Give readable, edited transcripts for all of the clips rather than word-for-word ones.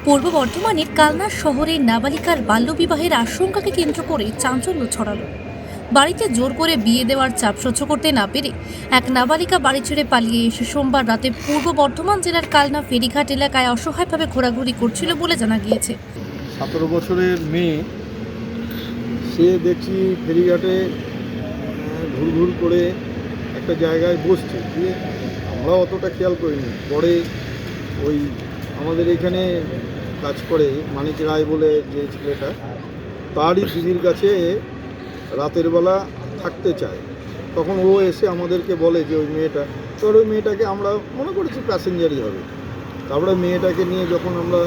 পূর্ব বর্ধমানের কালনা শহরে নাবালিকার বাল্যবিবাহের আশঙ্কাকে কেন্দ্র করে চাঞ্চল্য ছড়ালো। বাড়িতে জোর করে বিয়ে দেওয়ার চাপ সহ্য করতে না পেরে এক নাবালিকা বাড়ি ছেড়ে পালিয়ে এসে সোমবার রাতে পূর্ব বর্ধমান জেলার কালনা ফেরিঘাট এলাকায় অসহায়ভাবে ঘোরাঘুরি করছিল বলে জানা গিয়েছে। 17 বছরের মেয়ে, সে দেখছি ফেরিঘাটে ঘুরঘুর করে একটা জায়গায় বসছে। দিয়ে আমরা অতটা খেয়াল করিনি। পরে ওই আমাদের এখানে কাজ করে মানিক রায় বলে যে ছেলেটা, তারই দিদির কাছে রাতের বেলা থাকতে চায়। তখন ও এসে আমাদেরকে বলে যে ওই মেয়েটা, তোর ওই মেয়েটাকে আমরা মনে করেছি প্যাসেঞ্জারই হবে। তারপরে মেয়েটাকে নিয়ে যখন আমরা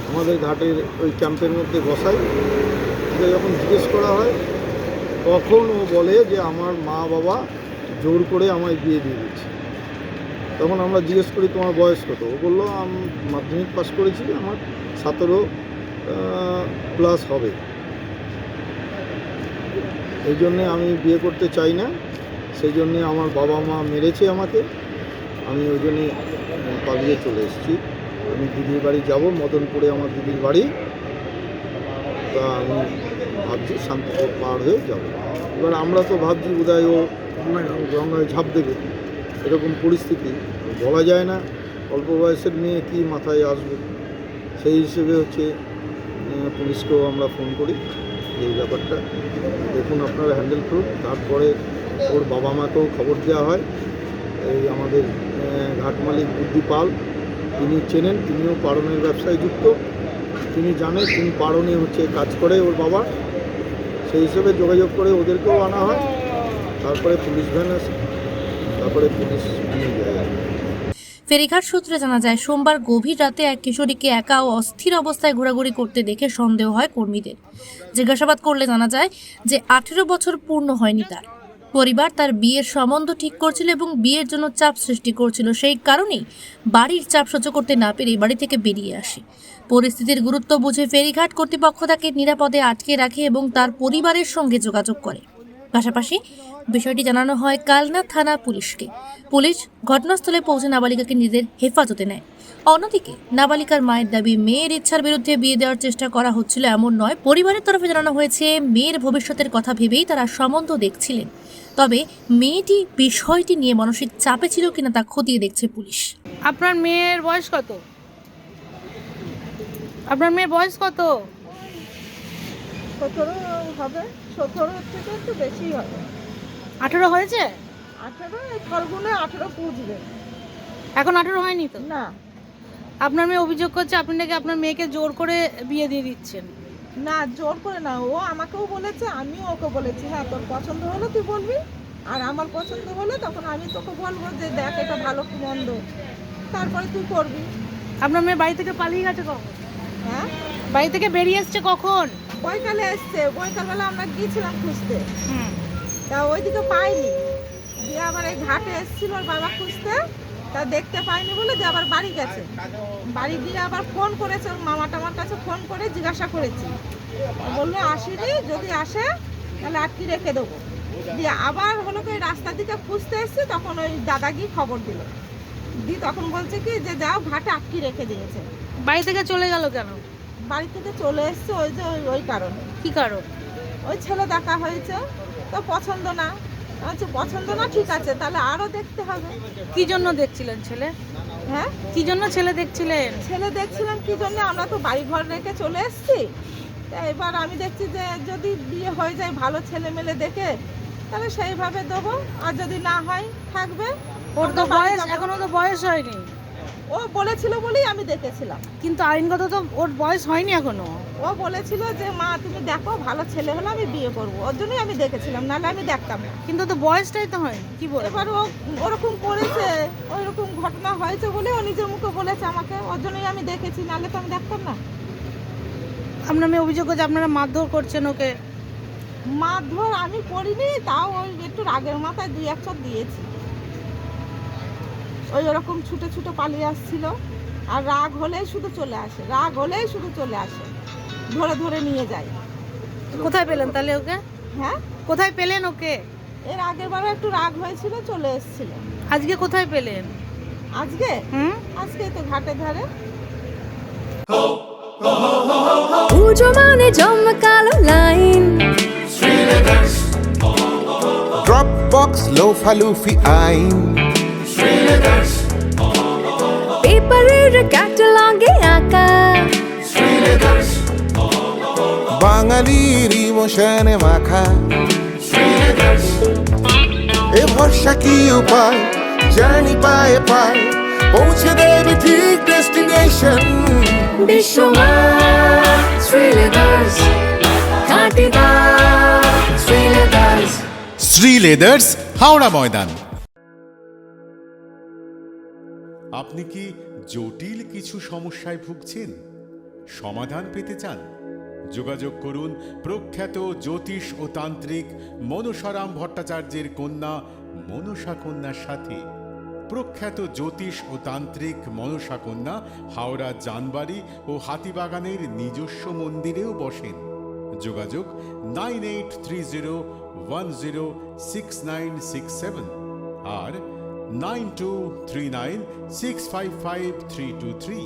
আমাদের ঘাটের ওই ক্যাম্পের মধ্যে বসাই, এটা যখন জিজ্ঞেস করা হয় তখন ও বলে যে আমার মা বাবা জোর করে আমায় বিয়ে দিয়ে দিচ্ছে। তখন আমরা জিজ্ঞেস করি তোমার বয়স কত? ও বললো আমি মাধ্যমিক পাস করেছি, আমার 17 প্লাস হবে, এই জন্যে আমি বিয়ে করতে চাই না, সেই জন্যে আমার বাবা মা মেরেছে আমাকে, আমি ওই জন্যে পালিয়ে চলে এসেছি। আমি দিদির বাড়ি যাব, মদনপুরে আমার দিদির বাড়ি, তা আমি ভাবছি শান্তিপুর পার হয়ে যাব। এবার আমরা তো ভাবছি বোধহয় ও গঙ্গায় ঝাঁপ দেবে, এরকম পরিস্থিতি বলা যায় না। অল্প বয়সের মেয়ে কি মাথায় আসবে, সেই হিসেবে পুলিশকেও আমরা ফোন করি এই ব্যাপারটা দেখুন আপনারা হ্যান্ডেল করুন। তারপরে ওর বাবা মাকেও খবর দেওয়া হয়। এই আমাদের ঘাট মালিক বুদ্ধি পাল, তিনি চেনেন, তিনিও পাড়নের ব্যবসায় যুক্ত, তিনি জানেন, তিনি পাড়নে কাজ করে ওর বাবা, সেই হিসেবে যোগাযোগ করে ওদেরকেও আনা হয়। তারপরে পুলিশ ভ্যান আসে, তারপরে পুলিশ নিয়ে যায়। ফেরিঘাট সূত্রে জানা যায়, সোমবার গভীর রাতে এক কিশোরীকে একা ও অস্থির অবস্থায় ঘোরাঘুরি করতে দেখে সন্দেহ হয় কর্মীদের। জিজ্ঞাসাবাদ করলে জানা যায় যে 18 বছর পূর্ণ হয়নি তার। পরিবার তার বিয়ের সম্বন্ধ ঠিক করছিল এবং বিয়ের জন্য চাপ সৃষ্টি করছিল। সেই কারণেই বাড়ির চাপ সহ্য করতে না পেরে বাড়ি থেকে বেরিয়ে আসে। পরিস্থিতির গুরুত্ব বুঝে ফেরিঘাট কর্তৃপক্ষ তাকে নিরাপদে আটকে রাখে এবং তার পরিবারের সঙ্গে যোগাযোগ করে। পাশাপাশি বিষয়টি জানানো হয় কালনা থানা পুলিশকে। পুলিশ ঘটনাস্থলে পৌঁছে নাবালিকাকে নিজেদের হেফাজতে নেয়। অন্যদিকে নাবালিকার মায়ের দাবি, মেয়ের ইচ্ছার বিরুদ্ধে বিয়ে দেওয়ার চেষ্টা করা হচ্ছিল এমন নয়। পরিবারের তরফে জানানো হয়েছে মেয়ের ভবিষ্যতের কথা ভেবেই তারা সম্বন্ধ দেখছিলেন। তবে মেয়েটি বিষয়টি নিয়ে মানসিক চাপে ছিল কিনা তা খতিয়ে দেখছে পুলিশ। আপনার মেয়ের বয়স কত? আপনার মেয়ের বয়স কত? 17 হবে, 17 থেকে একটু বেশি হবে। 18 হয়েছে? 18 এই ফাল্গুনে 18 পুজবে। এখন 18 হয়নি তো? না আপনার মেয়ে অভিযোগ করছে আপনি নাকি আপনার মেয়েকে জোর করে বিয়ে দিয়ে দিচ্ছেন। না, জোর করে না, ও আমাকেও বলেছে, আমিও ওকে বলেছি হ্যাঁ তোর পছন্দ হলে তুই বলবি, আর আমার পছন্দ হলে তখন আমি তোকে বলবো যে দেখ এটা ভালো কি মন্দ, তারপরে তুই করবি। আপনার মেয়ে বাড়ি থেকে পালিয়ে গেছে কখন? হ্যাঁ, বাড়ি থেকে বেরিয়ে এসছে কখন? বৈকালে এসছে, বৈকালবেলা আমরা গিয়েছিলাম খুঁজতে, হুম। তা ওইদিকে পাইনি। দিয়ে আবার এই ঘাটে এসেছিল ওর বাবা খুঁজতে, তা দেখতে পাইনি বলে যে আবার বাড়ি গেছে। বাড়ি গিয়ে আবার ফোন করেছে ওর মামা টামার কাছে, ফোন করে জিজ্ঞাসা করেছি, বললো আসিনি, যদি আসে তাহলে আটকে রেখে দেবো। দিয়ে আবার হলো কি রাস্তার দিকে খুঁজতে এসেছি, তখন ওই দাদা গিয়ে খবর দিল। দিয়ে তখন বলছে কি যে যাও ঘাটে আটকে রেখে দিয়েছে। বাড়ি থেকে চলে গেল কেন? বাড়ি থেকে চলে এসছে ওই যে ওই কারণে। কি কারণ? ওই ছেলে দেখা হয়েছে তো পছন্দ না। আচ্ছা পছন্দ না, ঠিক আছে, তাহলে আরও দেখতে হবে। কি জন্য দেখছিলেন ছেলে? হ্যাঁ, কি জন্য ছেলে দেখছিলেন? ছেলে দেখছিলাম কি জন্য, আমরা তো বাড়ি ঘর রেখে চলে এসেছি। তা এবার আমি দেখছি যে যদি বিয়ে হয়ে যায় ভালো ছেলে মেলে দেখে, তাহলে সেইভাবে দেবো, আর যদি না হয় থাকবে। ওর তো আমরা বাড়ি বয়স, যাবো। এখনো তো বয়স হয়নি। ও বলেছিল বলেই আমি দেখেছিলাম। কিন্তু আইনগত তো ওর বয়স হয়নি এখনো। ও বলেছিল যে মা তুমি দেখো ভালো ছেলে হলে আমি বিয়ে করবো, ওর জন্যই আমি দেখেছিলাম, নাহলে আমি দেখতাম না। কিন্তু তো বয়সটাই তো হয়নি, কি বলে? এবার ও ওরকম করেছে, ওইরকম ঘটনা হয়েছে বলে ও নিজের মুখে বলেছে আমাকে, ওর জন্যই আমি দেখেছি, নাহলে তো আমি দেখতাম না। আপনার মেয়ে অভিযোগ করছে আপনারা মারধর করছেন ওকে। মারধর আমি করিনি, তাও ওই একটু রাগের মাথায় 2-1 চড় দিয়েছি। ওই ওরকম ছুটে ছুটে পালিয়ে আসছিল, আর রাগ হলেই শুধু চলে আসে, রাগ হলেই শুধু চলে আসে, ধরে ধরে নিয়ে যায়। কোথায় পেলেন তাহলে ওকে? হ্যাঁ, কোথায় পেলেন ওকে? এর আগের বারও একটু রাগ হয়েছিল, চলে এসেছিল। আজকে কোথায় পেলেন? আজকে হুম। আজকে তো ঘাটে ধারে। পুজো মানে জমকালো লাইন, ড্রপবক্স লোফালুফি আইন, পেপারের ক্যাটালগে আঁকা, বাঙালির ইমোশনে মাখা। এ ভরসা কি উপায়, জার্নি পায়ে পায় পৌঁছে দেবে ঠিক ডেস্টিনেশন। বিশ্বমান শ্রীলেদার্স, কাটিদার শ্রীলেদার্স। শ্রী লেদার্স, হাওড়া ময়দান। আপনি কি জটিল কিছু সমস্যায় ভুগছেন, সমাধান পেতে চান? যোগাযোগ করুন প্রখ্যাত জ্যোতিষ ও তান্ত্রিক মনসারাম ভট্টাচার্যের কন্যা মনসা কন্যার সাথে। প্রখ্যাত জ্যোতিষ ও তান্ত্রিক মনসা কন্যা হাওড়া জানবাড়ি ও হাতিবাগানের নিজস্ব মন্দিরেও বসেন। যোগাযোগ 9830106967 আর 9239655323।